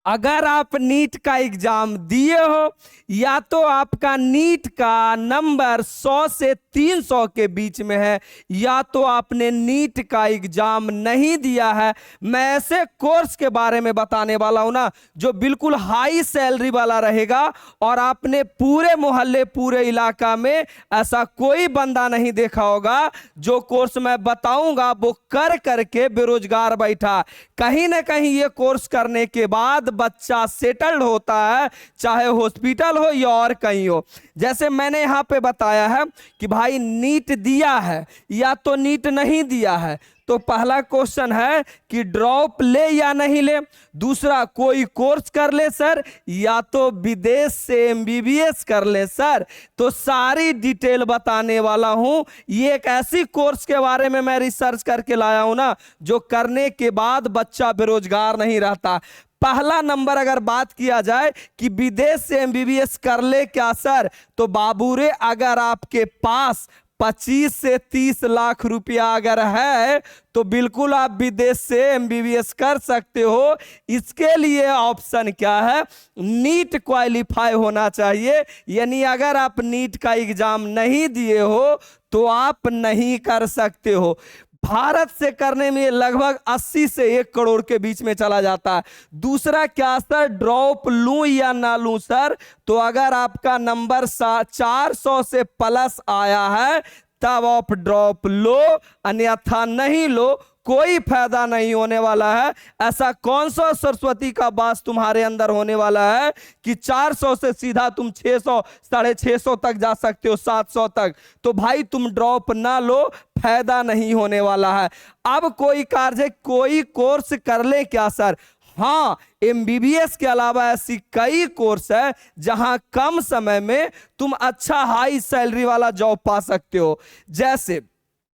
अगर आप नीट का एग्जाम दिए हो या तो आपका नीट का नंबर 100 से 300 के बीच में है, या तो आपने नीट का एग्जाम नहीं दिया है। मैं ऐसे कोर्स के बारे में बताने वाला हूं ना जो बिल्कुल हाई सैलरी वाला रहेगा, और आपने पूरे मोहल्ले पूरे इलाका में ऐसा कोई बंदा नहीं देखा होगा जो कोर्स मैं बताऊंगा वो कर करके बेरोजगार बैठा। कहीं ना कहीं ये कोर्स करने के बाद बच्चा सेटल्ड होता है, चाहे हॉस्पिटल हो या और कहीं हो। जैसे मैंने यहां पे बताया है कि भाई नीट दिया है या तो नीट नहीं दिया है, तो पहला क्वेश्चन है कि ड्रॉप ले या नहीं ले। दूसरा, कोई कोर्स कर ले सर, या तो विदेश से एमबीबीएस कर ले सर। तो सारी डिटेल बताने वाला हूं। ये एक ऐसी कोर्स के बारे में मैं रिसर्च करके लाया हूं ना जो करने के बाद बच्चा बेरोजगार नहीं रहता। पहला नंबर अगर बात किया जाए कि विदेश से एमबीबीएस कर ले क्या सर, तो बाबूरे अगर आपके पास 25 से 30 लाख रुपया अगर है तो बिल्कुल आप विदेश से एमबीबीएस कर सकते हो। इसके लिए ऑप्शन क्या है, नीट क्वालिफाई होना चाहिए। यानी अगर आप नीट का एग्जाम नहीं दिए हो तो आप नहीं कर सकते हो। भारत से करने में लगभग 80 से 1 करोड़ के बीच में चला जाता है। दूसरा क्या सर, ड्रॉप लूं या ना लूं सर, तो अगर आपका नंबर 400 से प्लस आया है तब आप ड्रॉप लो, अन्यथा नहीं लो। कोई फायदा नहीं होने वाला है। ऐसा कौन सा सरस्वती का वास तुम्हारे अंदर होने वाला है कि 400 से सीधा तुम 600 650 तक जा सकते हो, 700 तक। तो भाई तुम ड्रॉप ना लो, फायदा नहीं होने वाला है। अब कोई कार्य कोई कोर्स कर ले क्या सर, हाँ, एमबीबीएस के अलावा ऐसी कई कोर्स है जहां कम समय में तुम अच्छा हाई सैलरी वाला जॉब पा सकते हो। जैसे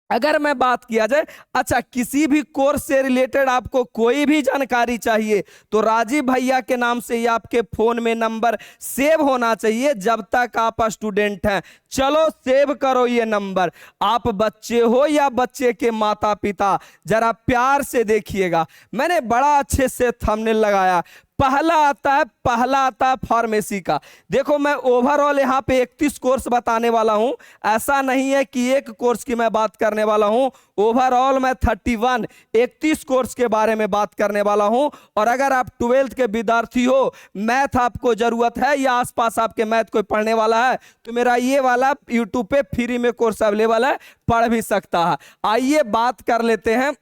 अगर मैं बात किया जाए, अच्छा किसी भी कोर्स से रिलेटेड आपको कोई भी जानकारी चाहिए तो राजीव भैया के नाम से ये आपके फोन में नंबर सेव होना चाहिए जब तक आप स्टूडेंट हैं। चलो सेव करो ये नंबर। आप बच्चे हो या बच्चे के माता पिता, जरा प्यार से देखिएगा। मैंने बड़ा अच्छे से थंबनेल लगाया। पहला आता है फार्मेसी का। देखो मैं ओवरऑल यहाँ पे 31 कोर्स बताने वाला हूँ। ऐसा नहीं है कि एक कोर्स की मैं बात करने वाला हूँ। ओवरऑल मैं 31 कोर्स के बारे में बात करने वाला हूँ। और अगर आप 12th के विद्यार्थी हो, मैथ आपको जरूरत है या आसपास आपके मैथ कोई पढ़ने वाला है, तो मेरा ये वाला यूट्यूब पे फ्री में कोर्स अवेलेबल है, पढ़ भी सकता है। आइए बात कर लेते हैं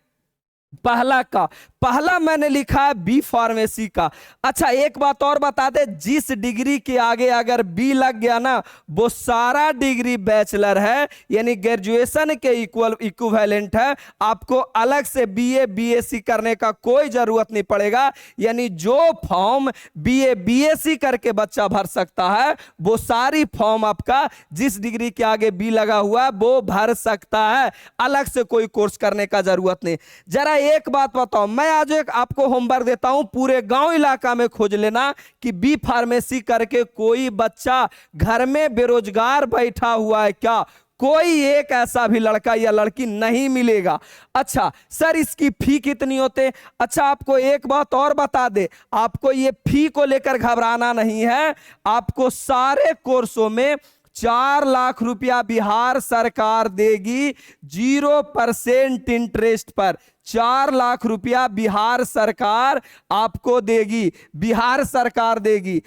पहला मैंने लिखा है बी फार्मेसी का। अच्छा एक बात और बता दे, जिस डिग्री के आगे अगर बी लग गया ना वो सारा डिग्री बैचलर है, यानी ग्रेजुएशन के इक्विवेलेंट है। आपको अलग से बीए बीएससी करने का कोई जरूरत नहीं पड़ेगा। यानी जो फॉर्म बीए बीएससी करके बच्चा भर सकता है वो सारी फॉर्म आपका जिस डिग्री के आगे बी लगा हुआ है वो भर सकता है। अलग से कोई कोर्स करने का जरूरत नहीं। जरा एक बात बताओ, मैं आज एक आपको होमवर्क देता हूं, पूरे गांव इलाका में खोज लेना कि बी फार्मेसी करके कोई बच्चा घर में बेरोजगार बैठा हुआ है क्या। कोई एक ऐसा भी लड़का या लड़की नहीं मिलेगा। अच्छा सर इसकी फी कितनी होते, अच्छा आपको एक बात और बता दे, आपको ये फी को लेकर घबराना नहीं है। आपको सारे कोर्सों में 4 लाख रुपया बिहार सरकार देगी 0% इंटरेस्ट पर। 4 लाख रुपया बिहार सरकार आपको देगी, बिहार सरकार देगी।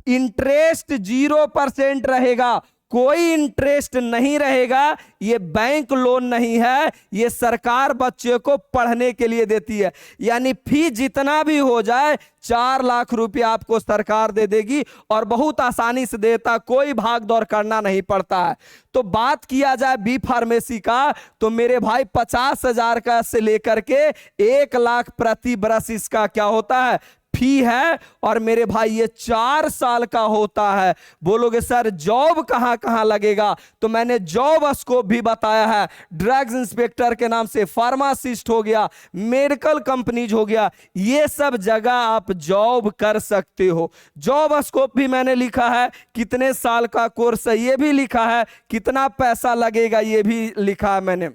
इंटरेस्ट 0% रहेगा, कोई इंटरेस्ट नहीं रहेगा। ये बैंक लोन नहीं है, ये सरकार बच्चे को पढ़ने के लिए देती है। यानी फी जितना भी हो जाए 4 लाख रुपया आपको सरकार दे देगी और बहुत आसानी से देता, कोई भाग दौड़ करना नहीं पड़ता है। तो बात किया जाए बी फार्मेसी का तो मेरे भाई 50,000 का से लेकर के 1 लाख प्रति बरस इसका क्या होता है, फी है। और मेरे भाई ये 4 साल का होता है। बोलोगे सर जॉब कहां कहां लगेगा, तो मैंने जॉब स्कोप भी बताया है। ड्रग्स इंस्पेक्टर के नाम से, फार्मासिस्ट हो गया, मेडिकल कंपनीज हो गया, ये सब जगह आप जॉब कर सकते हो। जॉब स्कोप भी मैंने लिखा है, कितने साल का कोर्स है ये भी लिखा है, कितना पैसा लगेगा ये भी लिखा है मैंने।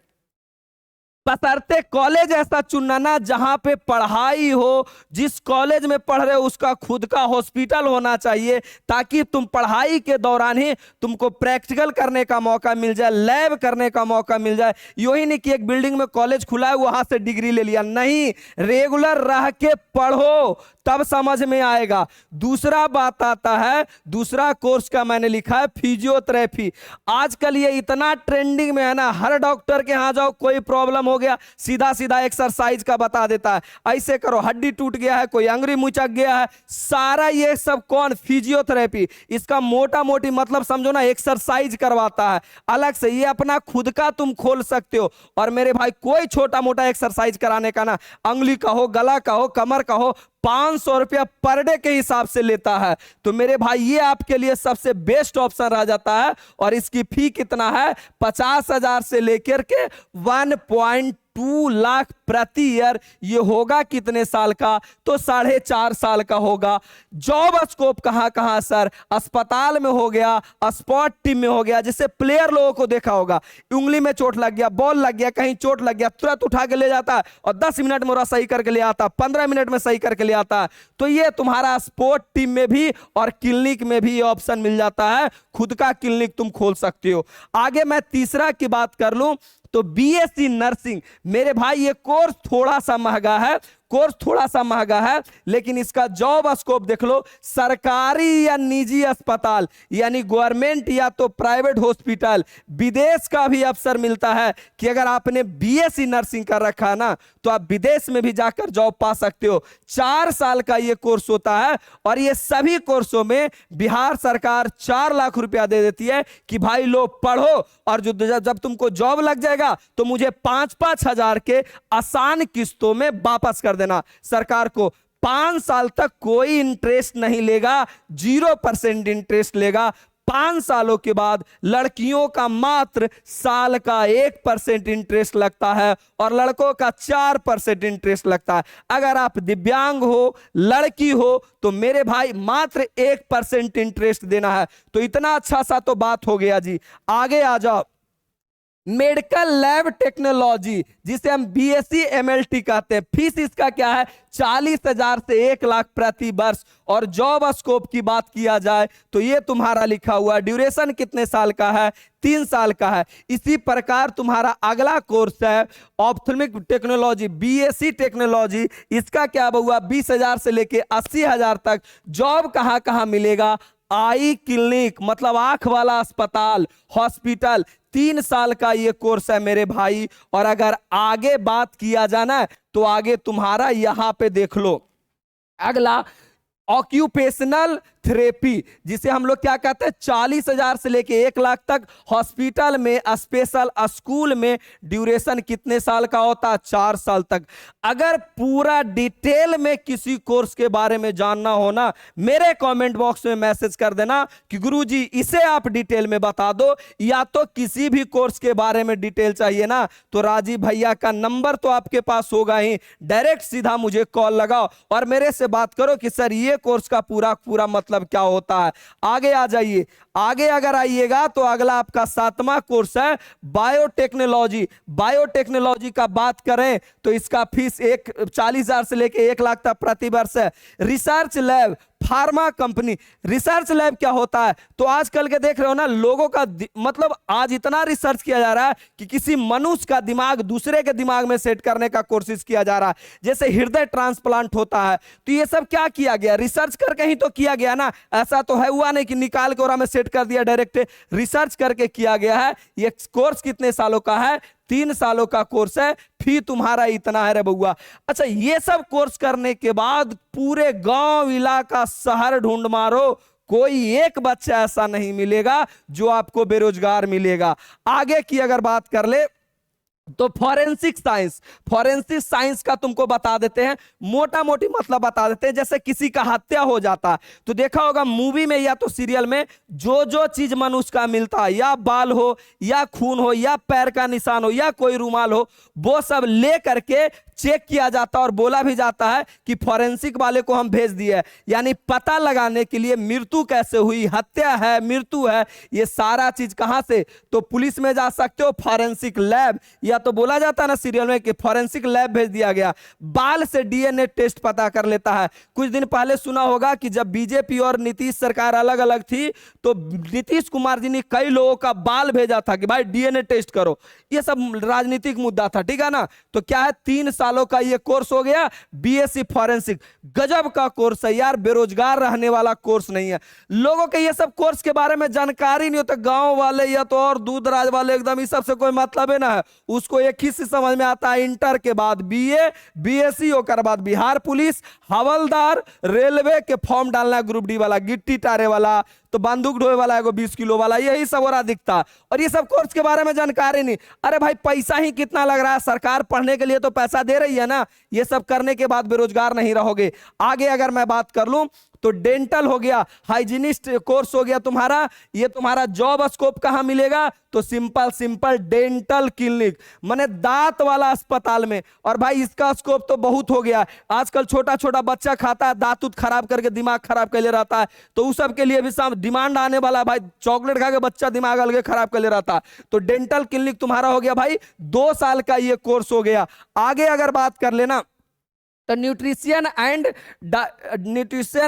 बशर्ते कॉलेज ऐसा चुनना ना जहां पे पढ़ाई हो, जिस कॉलेज में पढ़ रहे हो उसका खुद का हॉस्पिटल होना चाहिए, ताकि तुम पढ़ाई के दौरान ही तुमको प्रैक्टिकल करने का मौका मिल जाए, लैब करने का मौका मिल जाए। यू ही नहीं कि एक बिल्डिंग में कॉलेज खुला है वहां से डिग्री ले लिया, नहीं, रेगुलर रह के पढ़ो तब समझ में आएगा। दूसरा बात आता है, दूसरा कोर्स का मैंने लिखा है फिजियोथेरेपी। आजकल ये इतना ट्रेंडिंग में है ना, हर डॉक्टर के यहां जाओ, कोई प्रॉब्लम हो गया सीधा सीधा एक्सरसाइज का बता देता है, ऐसे करो, हड्डी टूट गया है, कोई अंगुली मुचक गया है, सारा ये सब कौन, फिजियोथेरेपी। इसका मोटा मोटी मतलब समझो ना, एक्सरसाइज करवाता है अलग से, ये अपना खुद का तुम खोल सकते हो। और मेरे भाई कोई छोटा मोटा एक्सरसाइज कराने का ना, अंगुली का हो, गला का हो, कमर का हो, 500 रुपया पर डे के हिसाब से लेता है। तो मेरे भाई ये आपके लिए सबसे बेस्ट ऑप्शन रह जाता है। और इसकी फी कितना है, 50,000 से लेकर के 1.2 लाख प्रति ईयर। ये होगा कितने साल का, तो 4.5 साल का होगा। जॉब स्कोप कहां कहां सर, अस्पताल में हो गया, स्पोर्ट टीम में हो गया। जैसे प्लेयर लोगों को देखा होगा, उंगली में चोट लग गया, बॉल लग गया, कहीं चोट लग गया, तुरंत उठा के ले जाता है और 10 मिनट में सही करके ले आता, 15 मिनट में सही करके ले आता है। तो ये तुम्हारा स्पोर्ट टीम में भी और क्लिनिक में भी ये ऑप्शन मिल जाता है, खुद का क्लिनिक तुम खोल सकते हो। आगे मैं तीसरा की बात कर लूं तो बीएससी नर्सिंग। मेरे भाई ये कोर्स थोड़ा सा महंगा है, कोर्स थोड़ा सा महंगा है, लेकिन इसका जॉब स्कोप देख लो। सरकारी या निजी अस्पताल, यानी गवर्नमेंट या तो प्राइवेट हॉस्पिटल, विदेश का भी अवसर मिलता है कि अगर आपने बीएससी नर्सिंग कर रखा है ना, तो आप विदेश में भी जाकर जॉब पा सकते हो। 4 साल का ये कोर्स होता है और ये सभी कोर्सों में बिहार सरकार 4 लाख रुपया दे देती है कि भाई लो पढ़ो, और जब तुमको जॉब लग जाएगा तो मुझे 5-5 हजार के आसान किस्तों में वापस कर देना। सरकार को 5 साल तक कोई इंटरेस्ट नहीं लेगा, 0% इंटरेस्ट लेगा। 5 सालों के बाद लड़कियों का मात्र साल का 1% इंटरेस्ट लगता है और लड़कों का 4% इंटरेस्ट लगता है। अगर आप दिव्यांग हो, लड़की हो, तो मेरे भाई मात्र 1% इंटरेस्ट देना है। तो इतना अच्छा सा तो बात हो गया जी। आगे आ जाओ, मेडिकल लैब टेक्नोलॉजी, जिसे हम बीएससी एमएलटी कहते हैं। फीस इसका क्या है, 40,000 से 1 लाख प्रति वर्ष। और जॉब स्कोप की बात किया जाए तो ये तुम्हारा लिखा हुआ, ड्यूरेशन कितने साल का है, 3 साल का है। इसी प्रकार तुम्हारा अगला कोर्स है ऑप्थेल्मिक टेक्नोलॉजी, बीएससी टेक्नोलॉजी। इसका क्या हुआ, 20,000 से लेके 80,000 तक। जॉब कहां कहां मिलेगा, आई क्लिनिक मतलब आंख वाला अस्पताल, हॉस्पिटल। 3 साल का ये कोर्स है मेरे भाई। और अगर आगे बात किया जाना तो आगे तुम्हारा यहां पे देख लो, अगला ऑक्यूपेशनल थेरेपी, जिसे हम लोग क्या कहते हैं, 40,000 से लेके 1 लाख तक। हॉस्पिटल में, स्पेशल स्कूल में ड्यूरेशन कितने साल का होता है, 4 साल तक। अगर पूरा डिटेल में किसी कोर्स के बारे में जानना हो ना, मेरे कमेंट बॉक्स में मैसेज कर देना कि गुरुजी इसे आप डिटेल में बता दो, या तो किसी भी कोर्स के बारे में डिटेल चाहिए ना, तो राजीव भैया का नंबर तो आपके पास होगा ही, डायरेक्ट सीधा मुझे कॉल लगाओ और मेरे से बात करो कि सर ये कोर्स का पूरा पूरा मतलब क्या होता है। आगे आ जाइए, आगे अगर आइएगा तो अगला आपका 7वां कोर्स है बायोटेक्नोलॉजी। बायोटेक्नोलॉजी का बात करें तो इसका फीस 40,000 से लेके 1 लाख तक प्रति वर्ष है। Research lab, pharma company. Research lab क्या होता है, तो आजकल के देख रहे हो ना, लोगों का मतलब आज इतना रिसर्च किया जा रहा है कि किसी मनुष्य का दिमाग दूसरे के दिमाग में सेट करने का कोशिश किया जा रहा है। जैसे हृदय ट्रांसप्लांट होता है, तो ये सब क्या किया गया, रिसर्च करके ही तो किया गया ना। ऐसा तो है हुआ नहीं कि निकाल के और हमें सेट कर दिया, डायरेक्ट रिसर्च करके किया गया है। ये कोर्स कितने सालों का है, 3 सालों का कोर्स है। फी तुम्हारा इतना है रे बउआ। अच्छा, ये सब कोर्स करने के बाद पूरे गांव, इलाका, शहर ढूंढ मारो, कोई एक बच्चा ऐसा नहीं मिलेगा जो आपको बेरोजगार मिलेगा। आगे की अगर बात कर ले तो फॉरेंसिक साइंस, फॉरेंसिक साइंस का तुमको बता देते हैं, मोटा मोटी मतलब बता देते हैं। जैसे किसी का हत्या हो जाता है तो देखा होगा मूवी में या तो सीरियल में, जो जो चीज मनुष्य का मिलता है, या बाल हो, या खून हो, या पैर का निशान हो, या कोई रुमाल हो, वो सब ले करके चेक किया जाता है और बोला भी जाता है कि फॉरेंसिक वाले को हम भेज दिए, यानी पता लगाने के लिए मृत्यु कैसे हुई, हत्या है, मृत्यु है, ये सारा चीज कहां से, तो पुलिस में जा सकते हो, फॉरेंसिक लैब, या या तो बोला जाता है ना सीरियल में कि फॉरेंसिक लैब भेज दिया गया, बाल से डीएनए टेस्ट पता कर लेता है। कुछ दिन पहले सुना होगा कि जब बीजेपी और नीतीश सरकार अलग अलग थी तो नीतीश कुमार जी ने कई लोगों का बाल भेजा था कि भाई डीएनए टेस्ट करो। ये सब राजनीतिक मुद्दा था, ठीक है ना। तो क्या है, 3 सालों का ये कोर्स हो गया बीएससी फॉरेंसिक। गजब का कोर्स है यार, बेरोजगार रहने वाला कोर्स नहीं है। लोगों के ये सब कोर्स के बारे में जानकारी नहीं होता, गांव वाले या तो और दूर दराज वाले एकदम इस सब से कोई मतलब है ना, उसको एक ही से समझ में आता है, इंटर के बाद बीए, बीएससी होकर बाद बिहार पुलिस, हवलदार, रेलवे के फॉर्म डालना, ग्रुप डी वाला, गिट्टी टारे वाला, तो बंदूक ढोए वाला है 20 किलो वाला, यही सब हो रहा दिखता। और ये सब कोर्स के बारे में जानकारी नहीं। अरे भाई पैसा ही कितना लग रहा है, सरकार पढ़ने के लिए तो पैसा दे रही है ना, ये सब करने के बाद बेरोजगार नहीं रहोगे। आगे अगर मैं बात कर लूं तो डेंटल हो गया, हाइजीनिस्ट कोर्स हो गया तुम्हारा। ये तुम्हारा जॉब स्कोप कहां मिलेगा, तो सिंपल सिंपल डेंटल क्लिनिक, माने दांत वाला अस्पताल में। और भाई इसका स्कोप तो बहुत हो गया, आजकल छोटा छोटा बच्चा खाता है, दांत उत खराब करके दिमाग खराब कर ले रहता है, तो उस सब के लिए भी डिमांड आने वाला है भाई। चॉकलेट खा के बच्चा दिमाग अलग खराब कर ले रहता है, तो डेंटल क्लिनिक तुम्हारा हो गया भाई 2 साल का ये कोर्स हो गया। आगे अगर बात कर लेना तो न्यूट्रिशन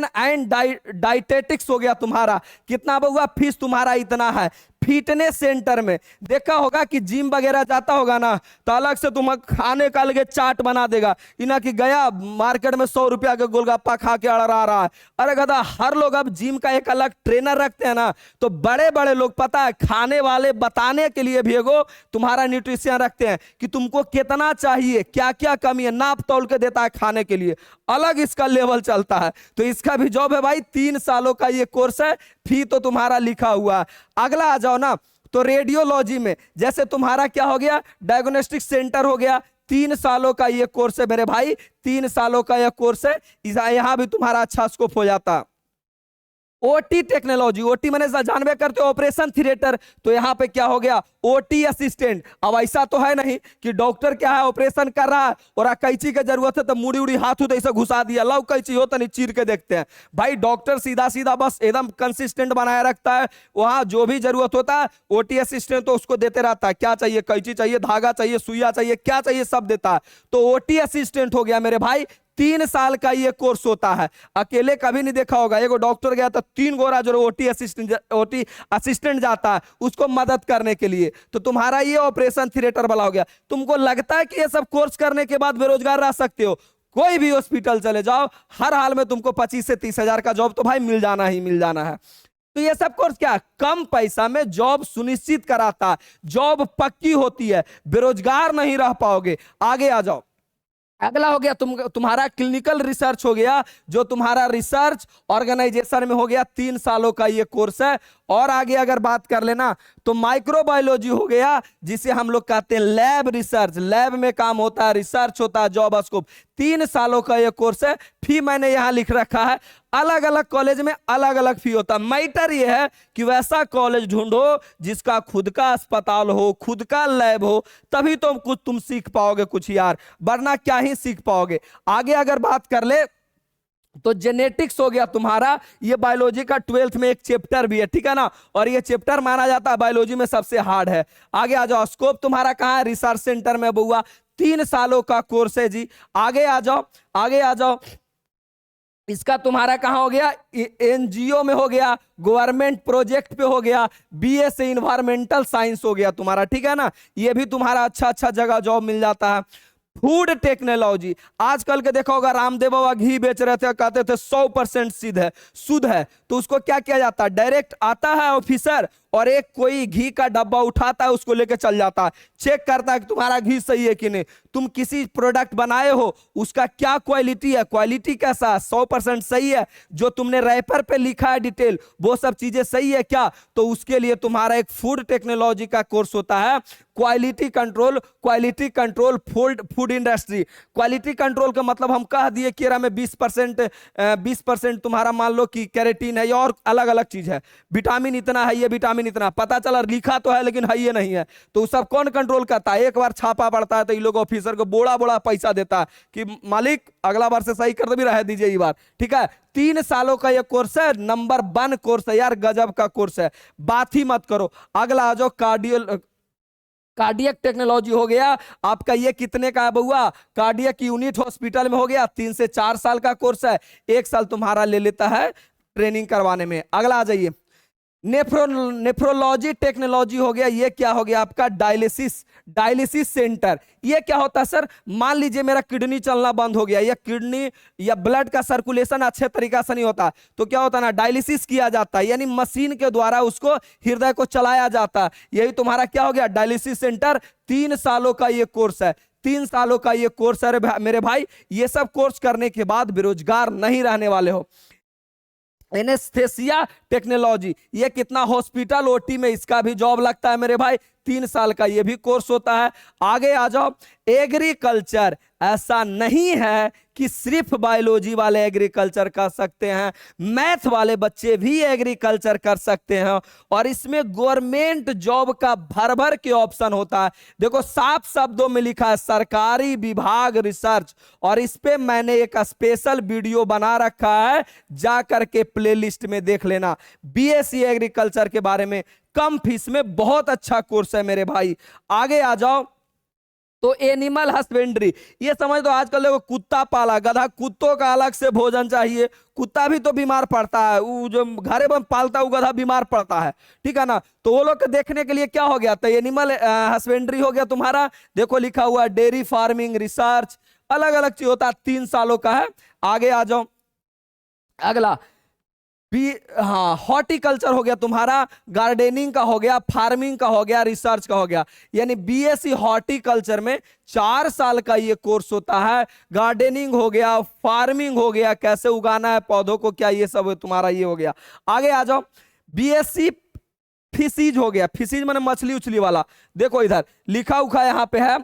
एंड डाइटेटिक्स हो गया तुम्हारा। कितना हुआ फीस तुम्हारा, इतना है। फिटनेस सेंटर में देखा होगा कि जिम वगैरह जाता होगा ना, तो अलग से तुम खाने का अलग चाट बना देगा, इना कि गया मार्केट में 100 रुपया के गोलगप्पा खा के अड़रा रहा है। अरे गधा, हर लोग अब जिम का एक अलग ट्रेनर रखते हैं ना, तो बड़े बड़े लोग पता है खाने वाले बताने के लिए भी एगो तुम्हारा न्यूट्रिशन रखते हैं कि तुमको कितना चाहिए, क्या क्या कमी है, नाप तोल के देता है खाने के लिए, अलग इसका लेवल चलता है। तो इसका भी जॉब है भाई, 3 सालों का ये कोर्स है, फी तो तुम्हारा लिखा हुआ है। अगला आ जाओ ना, तो रेडियोलॉजी में जैसे तुम्हारा क्या हो गया, डायग्नोस्टिक सेंटर हो गया, 3 सालों का ये कोर्स है मेरे भाई, 3 सालों का ये कोर्स है। यहां भी तुम्हारा अच्छा स्कोप हो जाता। ओटी टेक्नोलॉजी, ओटी मैंने जानवे करते हो ऑपरेशन थिएटर, तो यहाँ पे क्या हो गया, ओटी असिस्टेंट। अब ऐसा तो है नहीं कि डॉक्टर क्या है ऑपरेशन कर रहा है और कैंची की जरूरत है तो मुड़ी उड़ी हाथ उठ ऐसा घुसा दिया, लव कैंची हो तो नहीं चीर के देखते हैं भाई। डॉक्टर सीधा सीधा बस एकदम कंसिस्टेंट बनाए रखता है, वहां जो भी जरूरत होता है ओटी असिस्टेंट तो उसको देते रहता है, क्या चाहिए, कैंची चाहिए, धागा चाहिए, सुइया चाहिए, क्या चाहिए सब देता है। तो ओटी असिस्टेंट हो गया मेरे भाई, 3 साल का ये कोर्स होता है। अकेले कभी नहीं देखा होगा, एगो डॉक्टर गया तो 3 गोरा जो ओटी असिस्टेंट जाता है उसको मदद करने के लिए। तो तुम्हारा ये ऑपरेशन थिएटर वाला हो गया। तुमको लगता है कि ये सब कोर्स करने के बाद बेरोजगार रह सकते हो, कोई भी हॉस्पिटल चले जाओ, हर हाल में तुमको 25 से 30 हजार का जॉब तो भाई मिल जाना ही मिल जाना है। तो ये सब कोर्स क्या, कम पैसा में जॉब सुनिश्चित कराता है, जॉब पक्की होती है, बेरोजगार नहीं रह पाओगे। आगे आ जाओ, अगला हो गया तुम्हारा क्लिनिकल रिसर्च हो गया, जो तुम्हारा रिसर्च ऑर्गेनाइजेशन में हो गया, 3 सालों का ये कोर्स है। और आगे अगर बात कर लेना तो माइक्रोबायोलॉजी हो गया, जिसे हम लोग कहते हैं लैब रिसर्च, लैब में काम होता है, रिसर्च होता है, जॉब स्कोप, 3 सालों का ये कोर्स है। फी मैंने यहां लिख रखा है, अलग अलग कॉलेज में अलग अलग फी होता है। मैटर ये है कि वैसा कॉलेज ढूंढो जिसका खुद का अस्पताल हो, खुद का लैब हो, तभी तो कुछ तुम सीख पाओगे कुछ यार, वरना क्या ही सीख पाओगे। आगे अगर बात कर ले तो जेनेटिक्स हो गया तुम्हारा, ये बायोलॉजी का 12th में एक चैप्टर भी है, ठीक है ना, और ये चैप्टर माना जाता है बायोलॉजी में सबसे हार्ड है। आगे आ जाओ, स्कोप तुम्हारा कहां है, रिसर्च सेंटर में बुआ, 3 सालों का कोर्स है जी। आगे आ जाओ, आगे आ जाओ, इसका तुम्हारा कहां हो गया, एनजीओ में हो गया, गवर्नमेंट प्रोजेक्ट पे हो गया, बीए से इन्वायरमेंटल साइंस हो गया तुम्हारा, ठीक है ना, ये भी तुम्हारा अच्छा अच्छा जगह जॉब मिल जाता है। फूड टेक्नोलॉजी, आजकल के देखा होगा रामदेव बाबा घी बेच रहे थे, कहते थे 100% शुद्ध है, तो उसको क्या किया जाता है, डायरेक्ट आता है ऑफिसर और एक कोई घी का डब्बा उठाता है, उसको लेके चल जाता है, चेक करता है कि तुम्हारा घी सही है कि नहीं। तुम किसी प्रोडक्ट बनाए हो, उसका क्या क्वालिटी है, क्वालिटी कैसा है, 100% सही है, जो तुमने रैपर पे लिखा है डिटेल वो सब चीजें सही है क्या, तो उसके लिए तुम्हारा एक फूड टेक्नोलॉजी का कोर्स होता है। Quality control food industry. Quality control का मतलब हम कह दिए केरा में 20% तुम्हारा मान लो कि कैरेटीन है, और अलग अलग चीज है, विटामिन इतना है, ये विटामिन इतना, पता चला लिखा तो है लेकिन है ये नहीं है, तो सब कौन कंट्रोल करता है, एक बार छापा पड़ता है तो ये लोग ऑफिसर को बोड़ा बोड़ा पैसा देता है कि मालिक अगला बार से सही कर दे, भी रह दीजिए ये बार, ठीक है। 3 सालों का ये कोर्स है, नंबर 1 कोर्स है यार, गजब का कोर्स है, बात ही मत करो। अगला आ जाओ कार्डियक टेक्नोलॉजी हो गया आपका, ये कितने का है बउआ? कार्डियक यूनिट हॉस्पिटल में हो गया 3 से 4 साल का कोर्स है, 1 साल तुम्हारा ले लेता है ट्रेनिंग करवाने में। अगला आ जाइए, नेफ्रोलॉजी टेक्नोलॉजी हो गया, ये क्या हो गया आपका? Dialysis centre. ये क्या होता है सर? मान लीजिए मेरा किडनी चलना बंद हो गया, या किडनी या ब्लड का सर्कुलेशन अच्छे तरीका से नहीं होता, तो क्या होता है ना, डायलिसिस किया जाता है, यानी मशीन के द्वारा उसको हृदय को चलाया जाता है। यही तुम्हारा क्या हो गया? Dialysis centre. 3 सालों का ये कोर्स है, 3 सालों का ये कोर्स है मेरे भाई। ये सब कोर्स करने के बाद बेरोजगार नहीं रहने वाले हो। एनेस्थेसिया टेक्नोलॉजी, ये कितना? हॉस्पिटल ओटी में इसका भी जॉब लगता है मेरे भाई, 3 साल का ये भी कोर्स होता है। आगे आ जाओ, एग्रीकल्चर। ऐसा नहीं है कि सिर्फ बायोलॉजी वाले एग्रीकल्चर कर सकते हैं, मैथ वाले बच्चे भी एग्रीकल्चर कर सकते हैं, और इसमें गवर्नमेंट जॉब का भर भर के ऑप्शन होता है। देखो साफ शब्दों में लिखा है सरकारी विभाग रिसर्च, और इस पे मैंने एक स्पेशल वीडियो बना रखा है, जा करके प्लेलिस्ट में देख लेना। बीएससी एग्रीकल्चर के बारे में, कम फीस में बहुत अच्छा कोर्स है मेरे भाई। आगे आ जाओ, तो एनिमल हस्बेंड्री, ये समझ दो आजकल देखो कुत्ता पाला, गधा, कुत्तों का अलग से भोजन चाहिए, कुत्ता भी तो बीमार पड़ता है, वो जो घरे में पालता है वो गधा बीमार पड़ता है, ठीक है ना। तो वो लोग को देखने के लिए क्या हो गया? तो एनिमल हस्बेंड्री हो गया तुम्हारा। देखो लिखा हुआ डेयरी फार्मिंग रिसर्च, अलग अलग चीज होता है, 3 सालों का है। आगे आ जाओ, अगला हाँ, हॉर्टिकल्चर हो गया तुम्हारा, गार्डनिंग का हो गया, फार्मिंग का हो गया, रिसर्च का हो गया। यानी बीएससी हॉर्टिकल्चर में 4 साल का ये कोर्स होता है। गार्डनिंग हो गया, फार्मिंग हो गया, कैसे उगाना है पौधों को, क्या, ये सब तुम्हारा ये हो गया। आगे आ जाओ, बीएससी फिशीज हो गया। फिशीज माने मछली उछली वाला। देखो इधर लिखा उखा यहाँ पे है,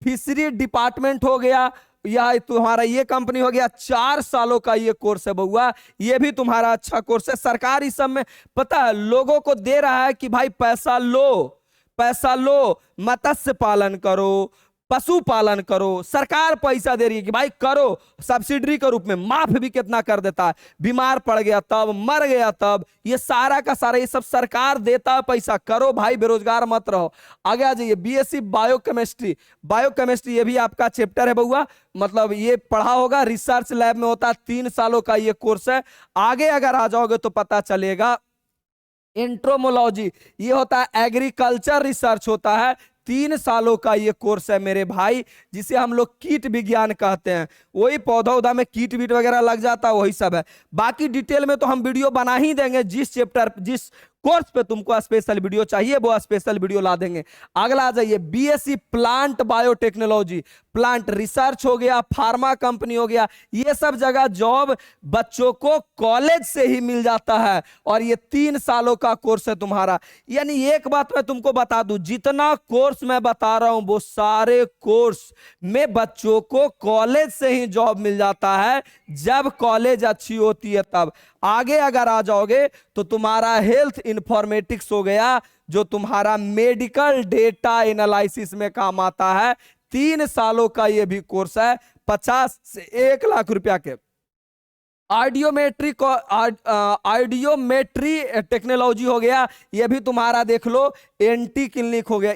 फिशरी डिपार्टमेंट हो गया, यह तुम्हारा ये कंपनी हो गया। 4 सालों का ये कोर्स है बउआ, ये भी तुम्हारा अच्छा कोर्स है। सरकार इस सब में पता है लोगों को दे रहा है कि भाई पैसा लो, पैसा लो, मत्स्य पालन करो, पशुपालन करो, सरकार पैसा दे रही है कि भाई करो, सब्सिडी के रूप में माफ भी कितना कर देता है, बीमार पड़ गया तब, मर गया तब, ये सारा का सारा ये सब सरकार देता है पैसा, करो भाई, बेरोजगार मत रहो। आगे आ जाइए, बीएससी बायोकेमिस्ट्री। बायोकेमिस्ट्री ये भी आपका चैप्टर है बउआ, मतलब ये पढ़ा होगा, रिसर्च लैब में होता है, 3 सालों का ये कोर्स है। आगे अगर आ जाओगे तो पता चलेगा, एंट्रोमोलॉजी, ये होता है एग्रीकल्चर रिसर्च होता है, 3 सालों का ये कोर्स है मेरे भाई, जिसे हम लोग कीट विज्ञान कहते हैं। वही पौधा उधा में कीट वीट वगैरह लग जाता है, वही सब है। बाकी डिटेल में तो हम वीडियो बना ही देंगे, जिस चैप्टर जिस कोर्स पे तुमको स्पेशल वीडियो चाहिए वो स्पेशल वीडियो ला देंगे। अगला आ जाइए, BSc plant biotechnology, plant research हो गया, फार्मा कंपनी हो गया, ये सब जगह जॉब बच्चों को कॉलेज से ही मिल जाता है, और ये 3 सालों का कोर्स है तुम्हारा। यानी एक बात मैं तुमको बता दूं, जितना कोर्स मैं बता रहा हूं वो सारे कोर्स में बच्चों को कॉलेज से ही जॉब मिल जाता है, जब कॉलेज अच्छी होती है तब। आगे अगर आ जाओगे तो तुम्हारा हेल्थ इंफॉर्मेटिक्स हो गया, जो तुम्हारा मेडिकल डेटा एनालिसिस में काम आता है, 3 सालों का ये भी कोर्स है, 50 से 1 लाख रुपया के। आइडियोमेट्री टेक्नोलॉजी हो गया, ये भी तुम्हारा देख लो, एनटी क्लिनिक हो गया।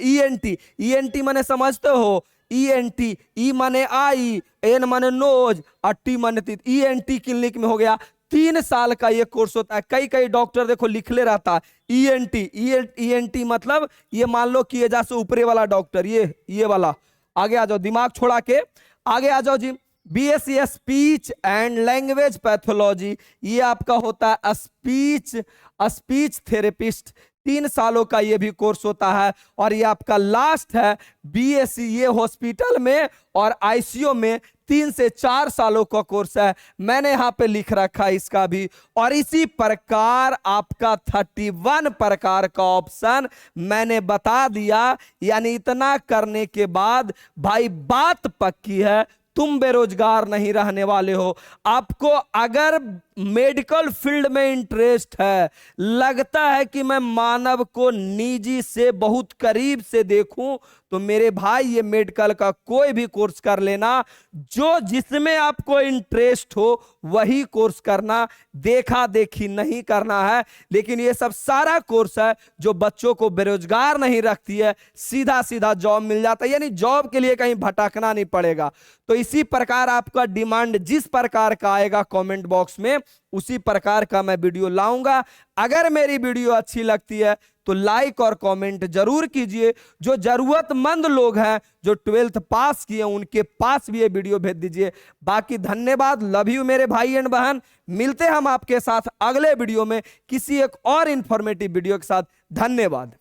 ईएनटी माने समझते हो, ईएनटी, ई माने आई, एन माने नोज, और टी माने तीत, ईएनटी क्लिनिक में हो गया। 3 साल का ये कोर्स होता है। कई कई डॉक्टर देखो लिखले रहता है ईएनटी मतलब ये मान लो कि ये जैसे ऊपरे वाला डॉक्टर, ये वाला। आगे आ जाओ, दिमाग छोड़ा के आगे आ जाओ जी, BSc speech and language pathology, ये आपका होता है स्पीच थेरेपिस्ट, 3 सालों का ये भी कोर्स होता है। और ये आपका लास्ट है बीएससी, ये हॉस्पिटल में और आईसीयू में 3 से 4 सालों का कोर्स है, मैंने यहां पे लिख रखा है इसका भी। और इसी प्रकार आपका 31 प्रकार का ऑप्शन मैंने बता दिया। यानी इतना करने के बाद भाई बात पक्की है, तुम बेरोजगार नहीं रहने वाले हो। आपको अगर मेडिकल फील्ड में इंटरेस्ट है, लगता है कि मैं मानव को निजी से बहुत करीब से देखूं, तो मेरे भाई ये मेडिकल का कोई भी कोर्स कर लेना। जो जिसमें आपको इंटरेस्ट हो वही कोर्स करना, देखा देखी नहीं करना है। लेकिन ये सब सारा कोर्स है जो बच्चों को बेरोजगार नहीं रखती है, सीधा सीधा जॉब मिल जाता है, यानी जॉब के लिए कहीं भटकना नहीं पड़ेगा। तो इसी प्रकार आपका डिमांड जिस प्रकार का आएगा कमेंट बॉक्स में, उसी प्रकार का मैं वीडियो लाऊंगा। अगर मेरी वीडियो अच्छी लगती है तो लाइक और कमेंट जरूर कीजिए। जो जरूरतमंद लोग हैं जो 12th पास किए उनके पास भी ये वीडियो भेज दीजिए। बाकी धन्यवाद, लव यू मेरे भाई एंड बहन। मिलते हैं हम आपके साथ अगले वीडियो में किसी एक और इंफॉर्मेटिव वीडियो के साथ। धन्यवाद।